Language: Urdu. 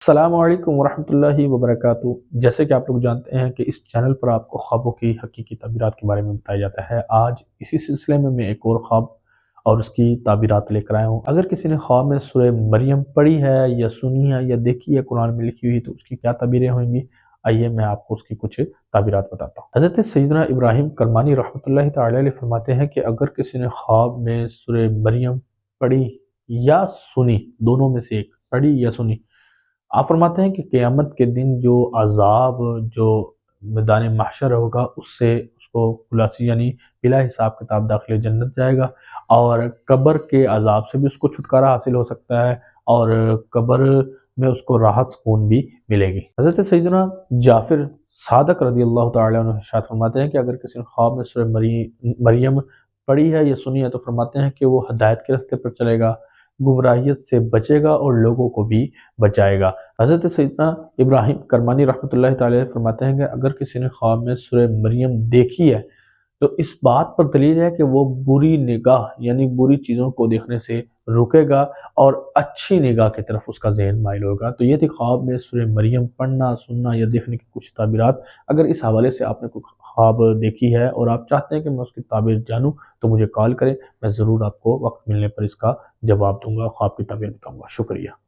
السلام علیکم ورحمۃ اللہ وبرکاتہ۔ جیسے کہ آپ لوگ جانتے ہیں کہ اس چینل پر آپ کو خوابوں کی حقیقی تعبیرات کے بارے میں بتایا جاتا ہے۔ آج اسی سلسلے میں ایک اور خواب اور اس کی تعبیرات لے کر آیا ہوں۔ اگر کسی نے خواب میں سورہ مریم پڑھی ہے یا سنی ہے یا دیکھی ہے قرآن میں لکھی ہوئی تو اس کی کیا تعبیریں ہوئیں گی، آئیے میں آپ کو اس کی کچھ تعبیرات بتاتا ہوں۔ حضرت سیدنا ابراہیم کرمانی رحمۃ اللہ تعالی علیہ فرماتے ہیں کہ اگر کسی نے خواب میں سورہ مریم پڑھی یا سنی، دونوں میں سے ایک، پڑھی یا سنی، آپ فرماتے ہیں کہ قیامت کے دن جو عذاب جو میدان محشر ہوگا اس سے اس کو خلاصی یعنی بلا حساب کتاب داخل جنت جائے گا، اور قبر کے عذاب سے بھی اس کو چھٹکارا حاصل ہو سکتا ہے، اور قبر میں اس کو راحت سکون بھی ملے گی۔ حضرت سیدنا جعفر صادق رضی اللہ تعالیٰ عنہ ارشاد فرماتے ہیں کہ اگر کسی نے خواب میں سورہ مریم پڑھی ہے یا سنی ہے تو فرماتے ہیں کہ وہ ہدایت کے راستے پر چلے گا، گمراہیت سے بچے گا اور لوگوں کو بھی بچائے گا۔ حضرت سیدنا ابراہیم کرمانی رحمۃ اللہ تعالی فرماتے ہیں کہ اگر کسی نے خواب میں سورہ مریم دیکھی ہے تو اس بات پر دلیل ہے کہ وہ بری نگاہ یعنی بری چیزوں کو دیکھنے سے رکے گا اور اچھی نگاہ کی طرف اس کا ذہن مائل ہوگا۔ تو یہ تھی خواب میں سورہ مریم پڑھنا، سننا یا دیکھنے کی کچھ تعبیرات۔ اگر اس حوالے سے آپ نے کوئی خواب دیکھی ہے اور آپ چاہتے ہیں کہ میں اس کی تعبیر جانوں تو مجھے کال کریں، میں ضرور آپ کو وقت ملنے پر اس کا جواب دوں گا، خواب کی تعبیر بتاؤں گا۔ شکریہ۔